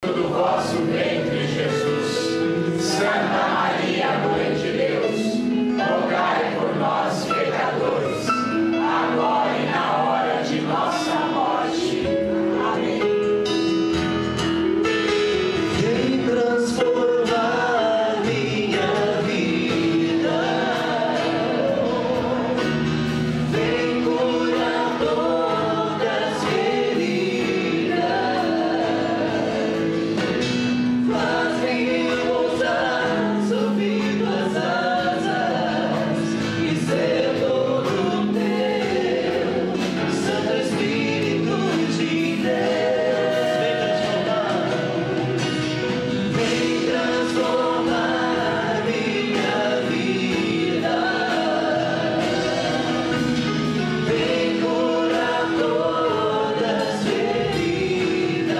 do vosso ventre, Jesus. Santa Maria, Mãe de Deus, rogai por nós, pecadores, agora e na hora de nossa morte. Amém. Vem transformar minha vida, vem curar todas as feridas, faz-me repousar sob tuas asas e ser todo teu, Santo Espírito de Deus. Vem transformar minha vida, vem curar todas as feridas,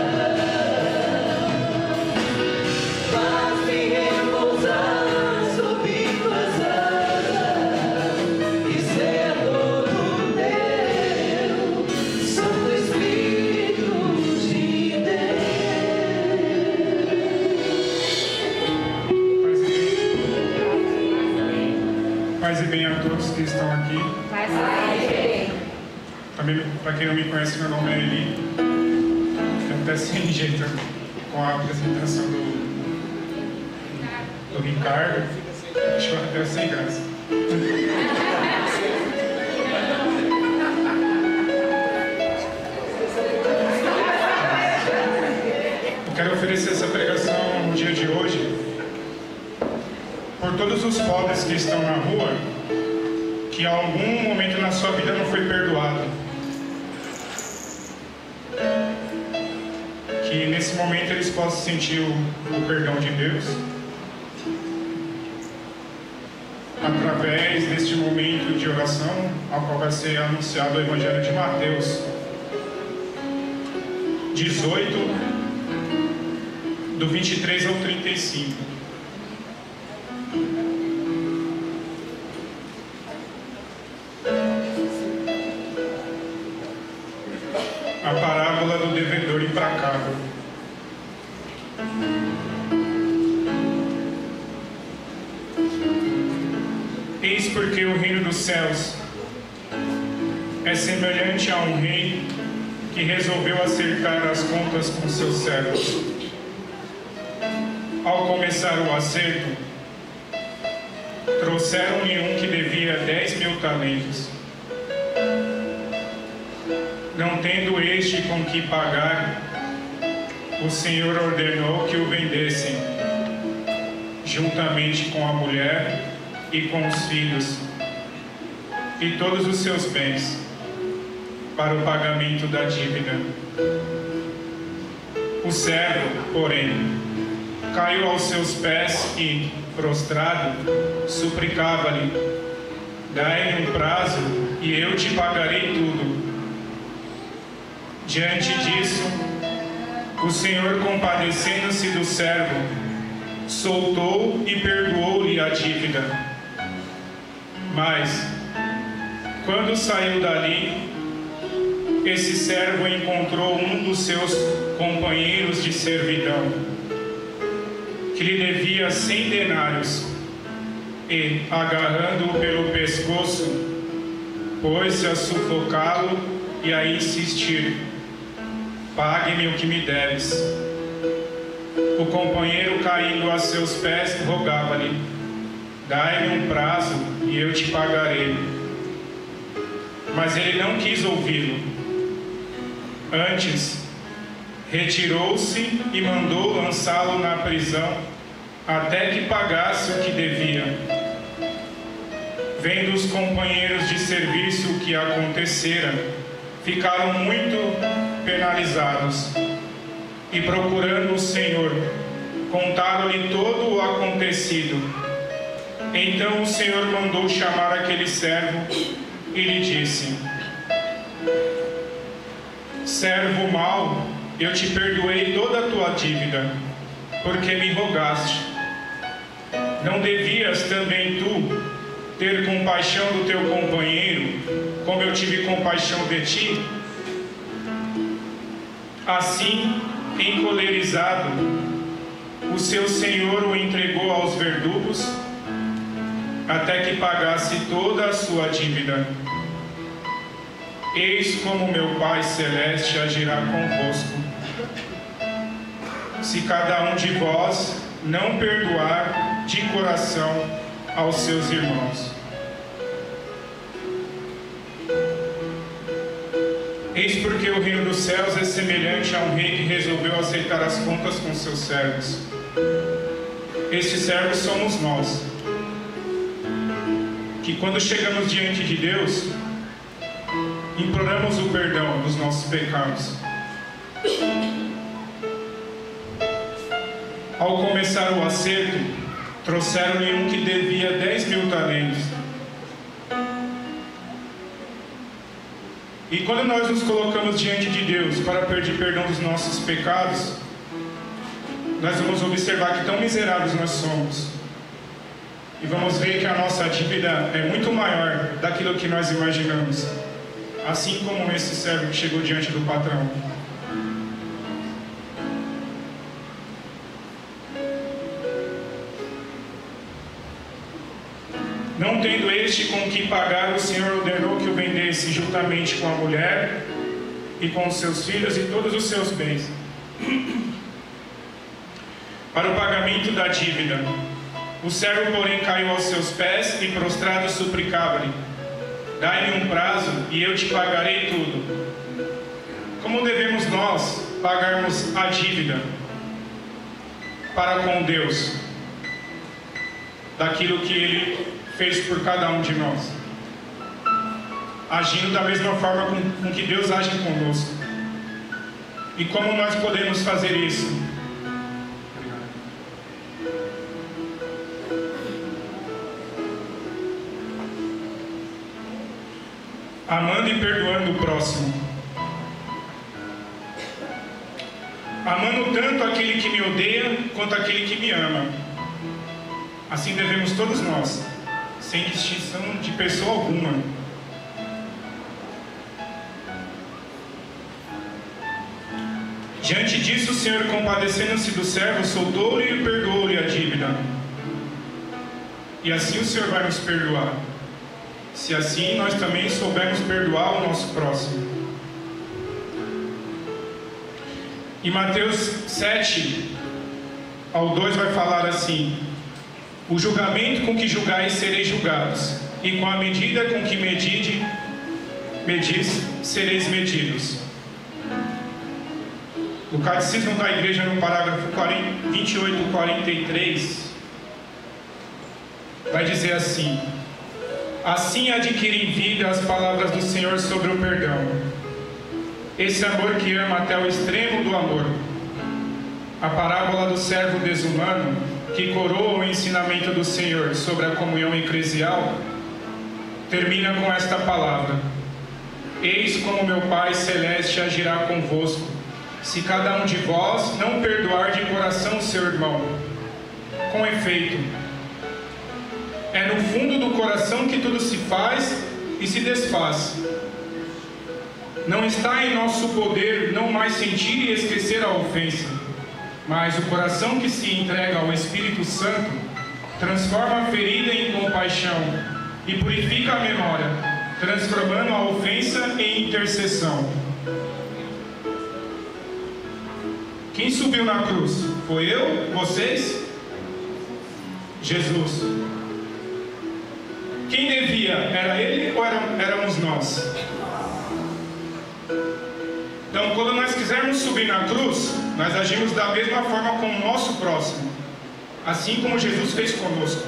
faz-me repousar sob tuas asas e ser todo teu, Santo Espírito de Deus. Paz e bem a todos que estão aqui. Também, para quem não me conhece, meu nome é Eli. Eu até sem jeito com a apresentação do Ricardo. Acho que eu até sem graça. Eu quero oferecer essa pregação no dia de hoje por todos os pobres que estão na rua, que em algum momento na sua vida não foi perdoado. Que nesse momento eles possam sentir o perdão de Deus, através deste momento de oração, ao qual vai ser anunciado o Evangelho de Mateus 18, do 23 ao 35. A parábola do devedor implacável. Eis porque o reino dos céus é semelhante a um rei que resolveu acertar as contas com seus servos. Ao começar o acerto, trouxeram-lhe um que devia 10.000 talentos. Não tendo este com que pagar, o Senhor ordenou que o vendessem, juntamente com a mulher e com os filhos, e todos os seus bens, para o pagamento da dívida. O servo, porém, caiu aos seus pés e, prostrado, suplicava-lhe: dai-me um prazo e eu te pagarei tudo. Diante disso, o Senhor, compadecendo-se do servo, soltou e perdoou-lhe a dívida. Mas, quando saiu dali, esse servo encontrou um dos seus companheiros de servidão, que lhe devia 100 denários, e, agarrando-o pelo pescoço, pôs-se a sufocá-lo e a insistir: pague-me o que me deves. O companheiro, caindo a seus pés, rogava-lhe: dai-me um prazo e eu te pagarei. Mas ele não quis ouvi-lo. Antes, retirou-se e mandou lançá-lo na prisão até que pagasse o que devia. Vendo os companheiros de serviço o que acontecera, ficaram muito penalizados e, procurando o Senhor, contaram-lhe todo o acontecido. Então o Senhor mandou chamar aquele servo e lhe disse: servo mau, eu te perdoei toda a tua dívida, porque me rogaste. Não devias também tu ter compaixão do teu companheiro, como eu tive compaixão de ti? Assim, encolerizado, o seu senhor o entregou aos verdugos, até que pagasse toda a sua dívida. Eis como meu Pai Celeste agirá convosco, se cada um de vós não perdoar de coração aos seus irmãos. Eis porque o reino dos céus é semelhante a um rei que resolveu aceitar as contas com seus servos. Estes servos somos nós, que quando chegamos diante de Deus, imploramos o perdão dos nossos pecados. Ao começar o acerto, trouxeram-lhe um que devia 10.000 talentos. E quando nós nos colocamos diante de Deus para pedir perdão dos nossos pecados, nós vamos observar que tão miseráveis nós somos. E vamos ver que a nossa dívida é muito maior daquilo que nós imaginamos. Assim como esse servo que chegou diante do patrão. Não tendo este com que pagar, o Senhor ordenou que o vendesse juntamente com a mulher e com os seus filhos e todos os seus bens, para o pagamento da dívida. O servo, porém, caiu aos seus pés e prostrado suplicava-lhe: dai-me um prazo e eu te pagarei tudo. Como devemos nós pagarmos a dívida para com Deus daquilo que Ele fez por cada um de nós, agindo da mesma forma com que Deus age conosco? E como nós podemos fazer isso? Amando e perdoando o próximo. Amando tanto aquele que me odeia quanto aquele que me ama. Assim devemos todos nós, sem distinção de pessoa alguma. Diante disso, o Senhor, compadecendo-se do servo, soltou-lhe e perdoou-lhe a dívida. E assim o Senhor vai nos perdoar, se assim nós também soubermos perdoar o nosso próximo. Em Mateus 7, ao 2 vai falar assim: o julgamento com que julgais sereis julgados, e com a medida com que medis sereis medidos. O Catecismo da Igreja, no parágrafo 28-43, vai dizer assim: assim adquirem vida as palavras do Senhor sobre o perdão, esse amor que ama até o extremo do amor. A parábola do servo desumano, que coroa o ensinamento do Senhor sobre a comunhão eclesial, termina com esta palavra: eis como meu Pai Celeste agirá convosco, se cada um de vós não perdoar de coração o seu irmão. Com efeito, é no fundo do coração que tudo se faz e se desfaz. Não está em nosso poder não mais sentir e esquecer a ofensa, mas o coração que se entrega ao Espírito Santo transforma a ferida em compaixão e purifica a memória, transformando a ofensa em intercessão. Quem subiu na cruz? Foi eu? Vocês? Jesus. Quem devia? Era ele ou éramos nós? Então, quando nós quisermos subir na cruz, nós agimos da mesma forma com o nosso próximo, assim como Jesus fez conosco.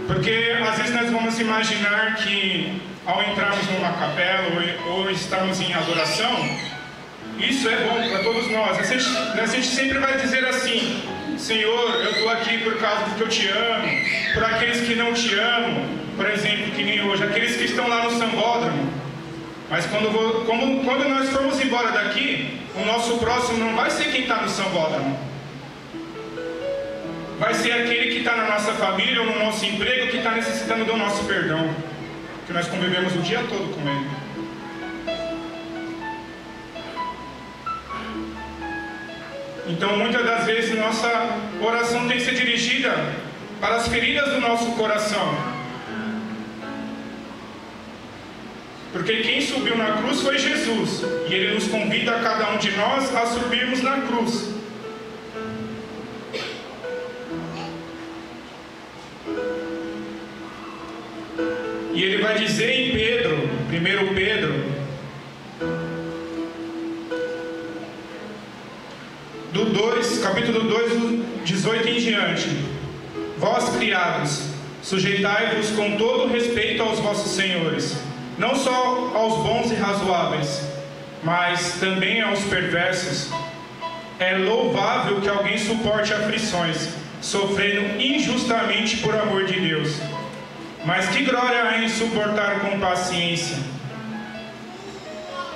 Porque às vezes nós vamos imaginar que ao entrarmos numa capela ou estarmos em adoração, isso é bom para todos nós. A gente sempre vai dizer assim: Senhor, eu estou aqui por causa do que eu te amo, por aqueles que não te amam, por exemplo, que nem hoje, aqueles que estão lá no sambódromo. Mas quando nós formos embora daqui, o nosso próximo não vai ser quem está no sambódromo. Vai ser aquele que está na nossa família ou no nosso emprego, que está necessitando do nosso perdão, que nós convivemos o dia todo com ele. Então, muitas das vezes, nossa oração tem que ser dirigida para as feridas do nosso coração. Porque quem subiu na cruz foi Jesus. E Ele nos convida a cada um de nós a subirmos na cruz. E Ele vai dizer em Pedro, 1 Pedro, capítulo 2, do 18 em diante: Vós, criados, sujeitai-vos com todo respeito aos vossos senhores, não só aos bons e razoáveis, mas também aos perversos. É louvável que alguém suporte aflições, sofrendo injustamente por amor de Deus. Mas que glória há em suportar com paciência,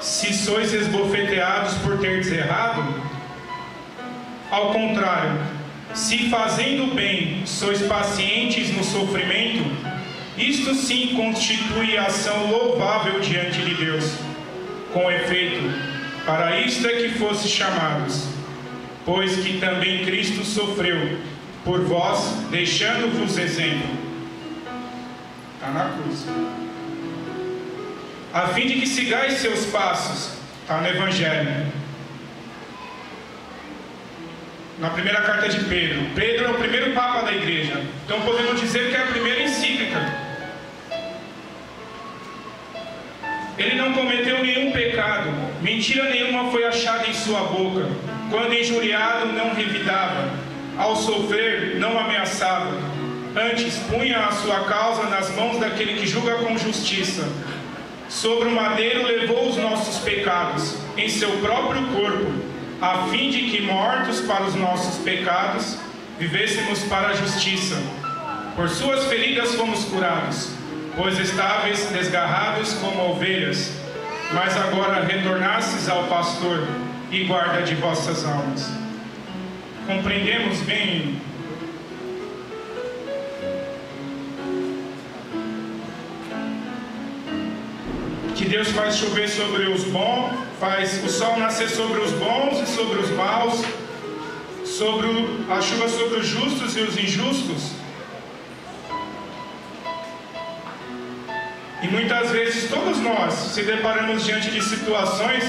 se sois esbofeteados por terdes errado? Ao contrário, se fazendo bem sois pacientes no sofrimento, isto sim constitui ação louvável diante de Deus. Com efeito, para isto é que fostes chamados, pois que também Cristo sofreu por vós, deixando-vos exemplo. Está na cruz. A fim de que sigais seus passos. Está no Evangelho. Na primeira carta de Pedro. Pedro é o primeiro Papa da Igreja. Então podemos dizer que é a primeira encíclica. Ele não cometeu nenhum pecado. Mentira nenhuma foi achada em sua boca. Quando injuriado, não revidava. Ao sofrer, não ameaçava. Antes, punha a sua causa nas mãos daquele que julga com justiça. Sobre o madeiro levou os nossos pecados em seu próprio corpo, a fim de que, mortos para os nossos pecados, vivêssemos para a justiça. Por suas feridas fomos curados, pois estáveis desgarrados como ovelhas, mas agora retornastes ao pastor e guarda de vossas almas. Compreendemos bem que Deus faz chover sobre os bons, faz o sol nascer sobre os bons e sobre os maus, a chuva sobre os justos e os injustos. E muitas vezes todos nós se deparamos diante de situações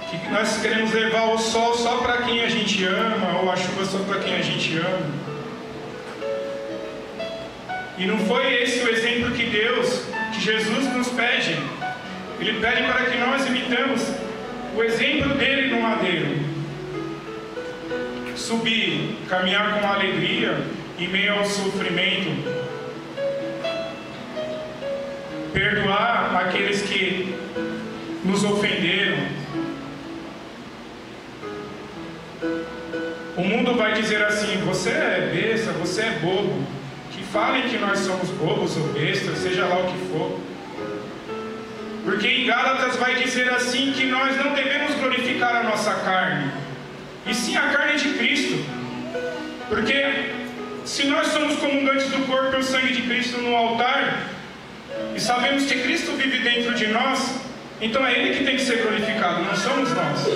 que nós queremos levar o sol só para quem a gente ama, ou a chuva só para quem a gente ama. E não foi esse o exemplo que Jesus nos pede. Ele pede para que nós imitemos o exemplo dele no madeiro. Subir, caminhar com alegria em meio ao sofrimento. Perdoar aqueles que nos ofenderam. O mundo vai dizer assim: você é besta, você é bobo. Que falem que nós somos bobos ou bestas, seja lá o que for. Porque em Gálatas vai dizer assim que nós não devemos glorificar a nossa carne, e sim a carne de Cristo. Porque se nós somos comungantes do corpo e o sangue de Cristo no altar, e sabemos que Cristo vive dentro de nós, então é Ele que tem que ser glorificado, não somos nós.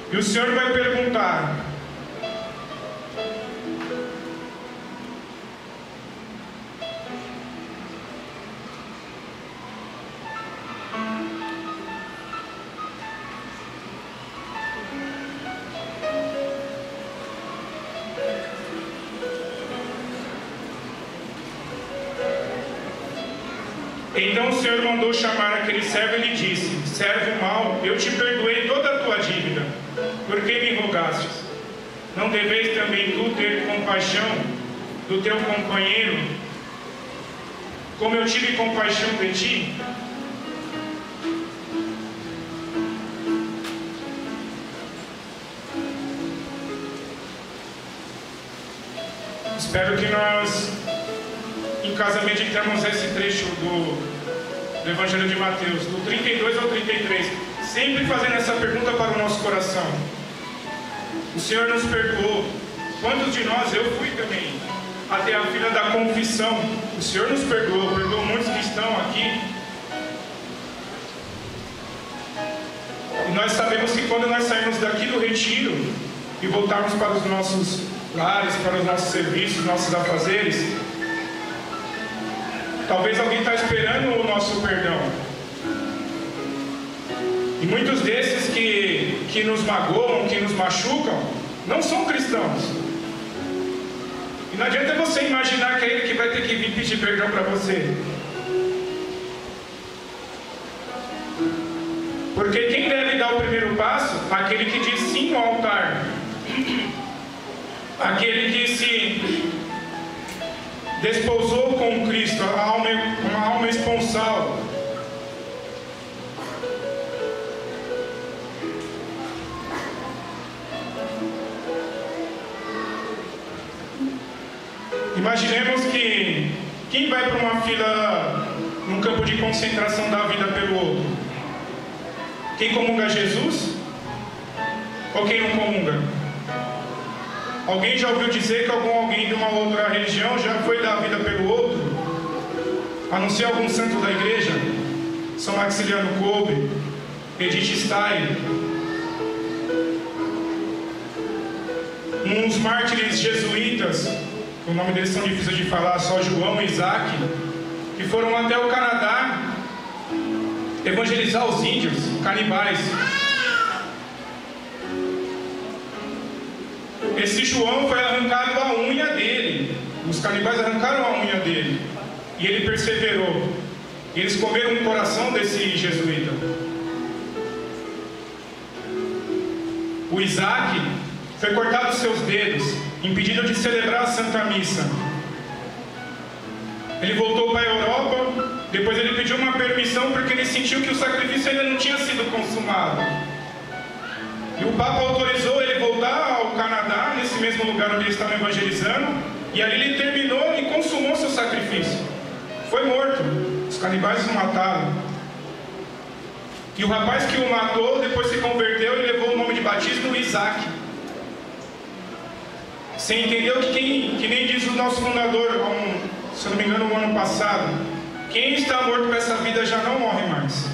E o Senhor vai perguntar: então o Senhor mandou chamar aquele servo e lhe disse: servo mau, eu te perdoei toda a tua dívida. Por que me rogastes? Não deveis também tu ter compaixão do teu companheiro, como eu tive compaixão de ti? Espero que nós, em casa, meditamos esse trecho do Evangelho de Mateus, do 32 ao 33, sempre fazendo essa pergunta para o nosso coração. O Senhor nos perdoou, Quantos de nós, eu fui também, até a fila da confissão. O Senhor nos perdoou muitos que estão aqui. E nós sabemos que quando nós sairmos daqui do retiro e voltarmos para os nossos lares, para os nossos serviços, nossos afazeres, talvez alguém está esperando o nosso perdão. E muitos desses que nos magoam, que nos machucam, não são cristãos. E não adianta você imaginar que é ele que vai ter que vir pedir perdão para você. Porque quem deve dar o primeiro passo? Aquele que diz sim no altar. Aquele que se desposou com Cristo, uma alma esponsal. Imaginemos que quem vai para uma fila num campo de concentração da vida pelo outro? Quem comunga Jesus? Ou quem não comunga? Alguém já ouviu dizer que alguém de uma outra religião já foi dar a vida pelo outro? A não ser algum santo da igreja? São Maximiliano Kolbe, Edith Stein, uns mártires jesuítas, o nome deles são difíceis de falar, só João e Isaac, que foram até o Canadá evangelizar os índios, canibais. Esse João foi arrancado a unha dele. Os canibais arrancaram a unha dele. E ele perseverou. E eles comeram o coração desse jesuíta. O Isaac foi cortado os seus dedos, impedido de celebrar a Santa Missa. Ele voltou para a Europa. Depois ele pediu uma permissão porque ele sentiu que o sacrifício ainda não tinha sido consumado. E o Papa autorizou ele voltar ao Canadá, nesse mesmo lugar onde ele estava evangelizando, e ali ele terminou e consumou seu sacrifício. Foi morto. Os canibais o mataram. E o rapaz que o matou, depois se converteu e levou o nome de batismo Isaac. Você entendeu que nem diz o nosso fundador, se eu não me engano, no ano passado, quem está morto para essa vida já não morre mais.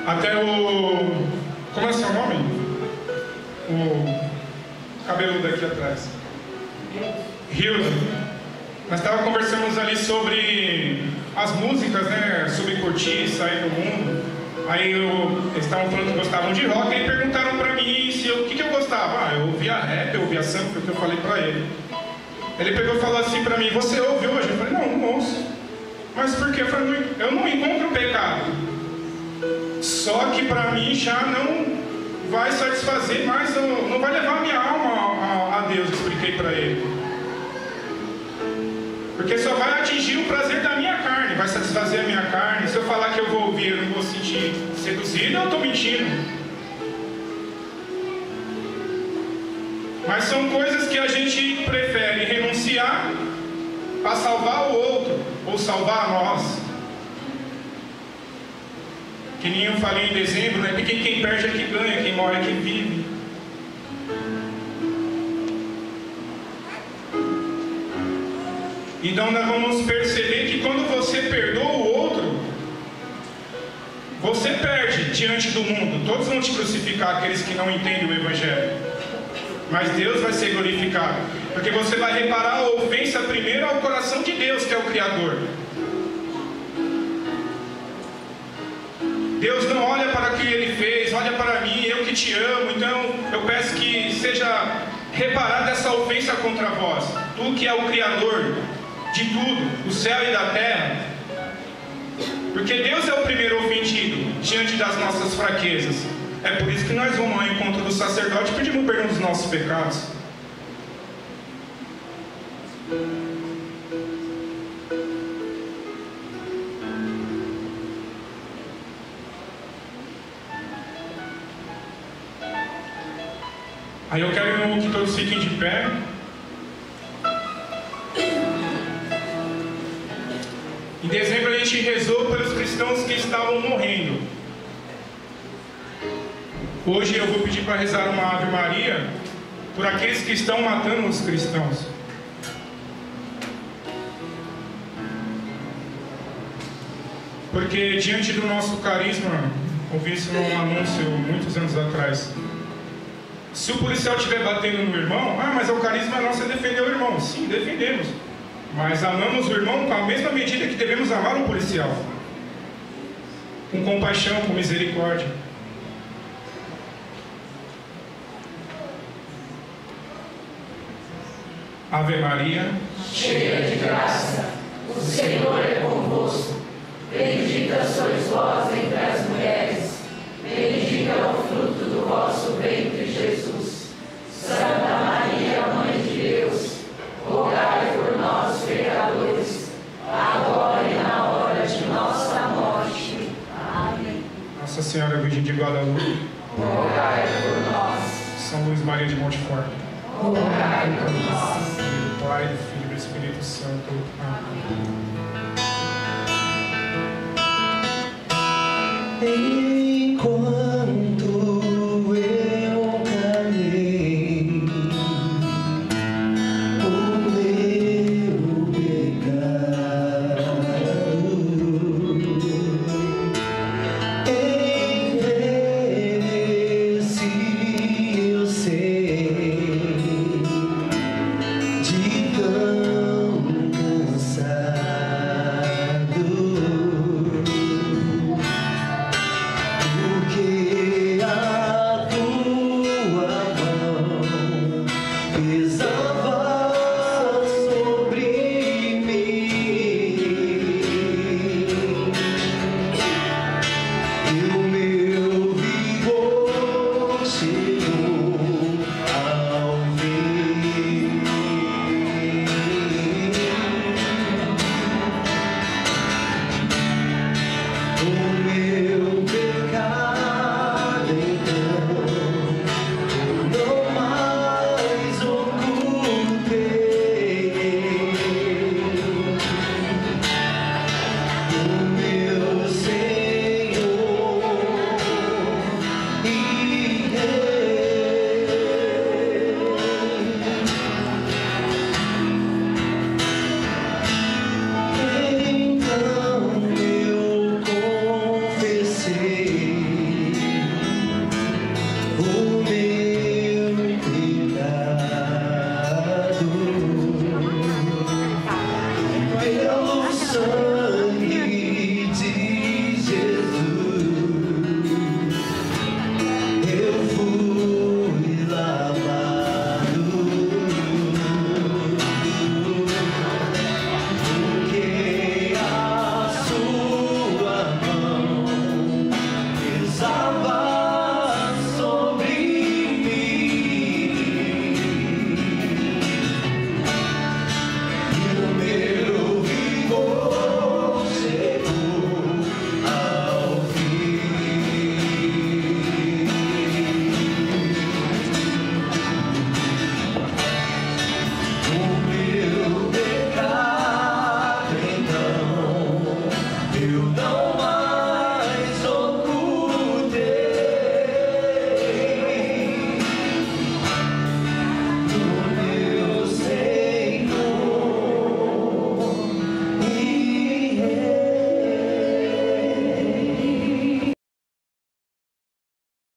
Até como é seu nome? O cabeludo aqui atrás. Hilda. Nós estávamos conversando ali sobre as músicas, né? Sobre curtir, sair do mundo. Aí eles estavam falando que gostavam de rock, e perguntaram pra mim o que eu gostava. Eu ouvia rap, eu ouvia samba, foi o que eu falei pra ele. Ele pegou e falou assim pra mim: você ouve hoje? Eu falei: não ouço. Mas por quê? Eu falei: eu não encontro pecado. Só que pra mim já não vai satisfazer mais, não vai levar minha alma a Deus, eu expliquei pra ele. Porque só vai atingir o prazer da minha carne, vai satisfazer a minha carne. Se eu falar que eu vou ouvir, eu não vou sentir seduzido, eu estou mentindo. Mas são coisas que a gente prefere renunciar para salvar o outro, ou salvar a nós. Que nem eu falei em dezembro, né? Porque quem perde é que ganha, quem morre é que vive. Então nós vamos perceber que quando você perdoa o outro, você perde diante do mundo. Todos vão te crucificar, aqueles que não entendem o Evangelho. Mas Deus vai ser glorificado, porque você vai reparar a ofensa primeiro ao coração de Deus, que é o Criador. Deus não olha para o que Ele fez, olha para mim, eu que te amo. Então eu peço que seja reparada essa ofensa contra vós. Tu que é o Criador de tudo, o céu e da terra. Porque Deus é o primeiro ofendido diante das nossas fraquezas. É por isso que nós vamos ao encontro do sacerdote e pedimos perdão dos nossos pecados. Aí eu quero que todos fiquem de pé. Em dezembro a gente rezou pelos cristãos que estavam morrendo. Hoje eu vou pedir para rezar uma Ave Maria por aqueles que estão matando os cristãos. Porque diante do nosso carisma, ouvi isso num anúncio muitos anos atrás. Se o policial estiver batendo no irmão, mas o carisma nosso é defender o irmão. Sim, defendemos. Mas amamos o irmão com a mesma medida que devemos amar o policial. Com compaixão, com misericórdia. Ave Maria, cheia de graça, o Senhor é convosco. Bendita sois vós entre as mulheres, bendito é o fruto do vosso ventre, Jesus. Santa Maria, Mãe de Deus, rogai por nós, pecadores, agora e na hora de nossa morte. Amém. Nossa Senhora Virgem de Guadalupe, rogai por nós. São Luís Maria de Montfort, rogai por nós. Do Pai, do Filho e do Espírito Santo. Amém.